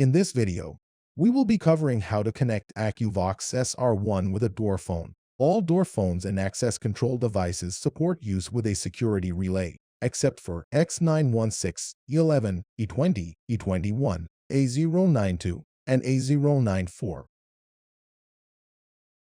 In this video, we will be covering how to connect Akuvox SR1 with a door phone. All door phones and access control devices support use with a security relay, except for X916, E11, E20, E21, A092, and A094.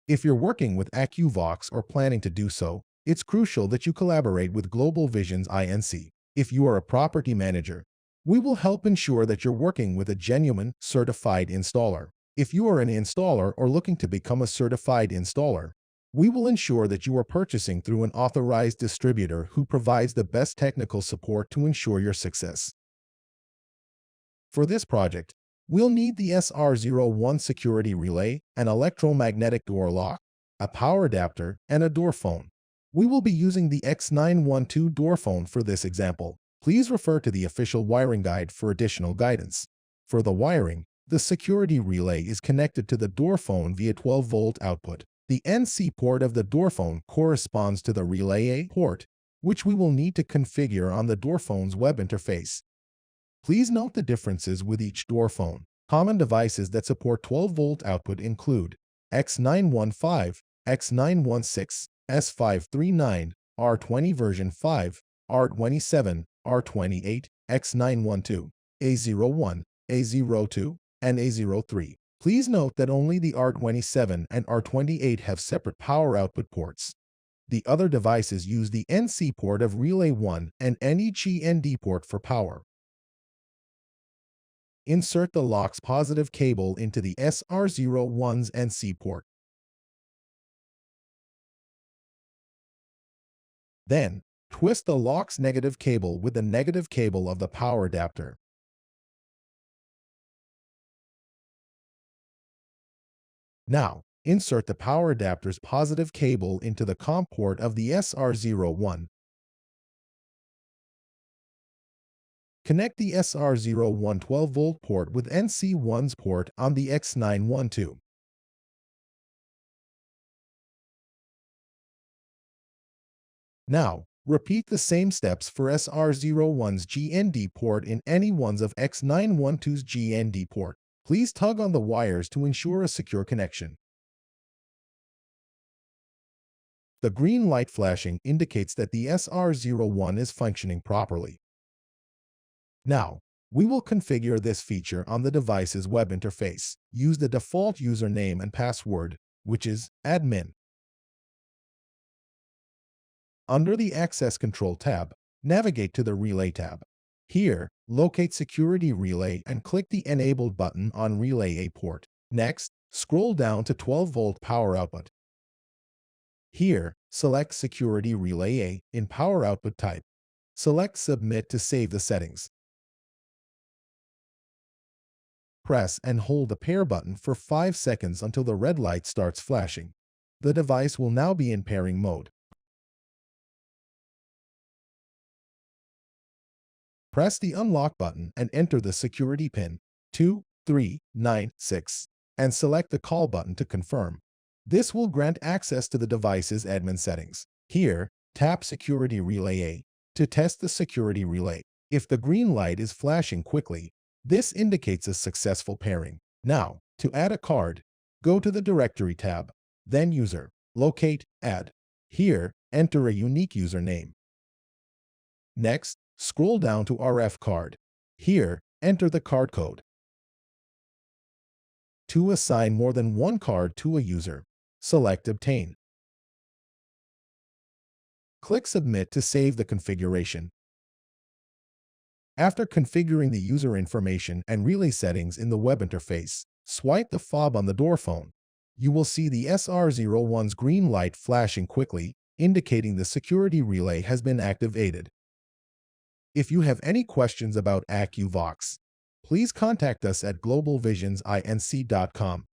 If you're working with Akuvox or planning to do so, it's crucial that you collaborate with Global Visions Inc. If you are a property manager, we will help ensure that you're working with a genuine, certified installer. If you are an installer or looking to become a certified installer, we will ensure that you are purchasing through an authorized distributor who provides the best technical support to ensure your success. For this project, we'll need the SR01 security relay, an electromagnetic door lock, a power adapter, and a door phone. We will be using the X912 door phone for this example. Please refer to the official wiring guide for additional guidance. For the wiring, the security relay is connected to the door phone via 12-volt output. The NC port of the door phone corresponds to the relay A port, which we will need to configure on the door phone's web interface. Please note the differences with each door phone. Common devices that support 12-volt output include X915, X916, S539, R20 version 5, R27, R28, X912, A01, A02, and A03. Please note that only the R27 and R28 have separate power output ports. The other devices use the NC port of Relay 1 and NEG-ND port for power. Insert the lock's positive cable into the SR01's NC port. Then, twist the lock's negative cable with the negative cable of the power adapter. Now, insert the power adapter's positive cable into the COM port of the SR01. Connect the SR01 12-volt port with NC1's port on the X912. Now, repeat the same steps for SR01's GND port in any ones of X912's GND port. Please tug on the wires to ensure a secure connection. The green light flashing indicates that the SR01 is functioning properly. Now, we will configure this feature on the device's web interface. Use the default username and password, which is admin. Under the Access Control tab, navigate to the Relay tab. Here, locate Security Relay and click the Enabled button on Relay A port. Next, scroll down to 12-volt power output. Here, select Security Relay A in Power Output type. Select Submit to save the settings. Press and hold the pair button for 5 seconds until the red light starts flashing. The device will now be in pairing mode. Press the Unlock button and enter the security pin 2396 and select the Call button to confirm. This will grant access to the device's admin settings. Here, tap Security Relay A to test the security relay. If the green light is flashing quickly, this indicates a successful pairing. Now, to add a card, go to the Directory tab, then User, locate Add. Here, enter a unique username. Next, scroll down to RF card. Here, enter the card code. To assign more than one card to a user, select Obtain. Click Submit to save the configuration. After configuring the user information and relay settings in the web interface, swipe the fob on the door phone. You will see the SR01's green light flashing quickly, indicating the security relay has been activated. If you have any questions about Akuvox, please contact us at globalvisionsinc.com.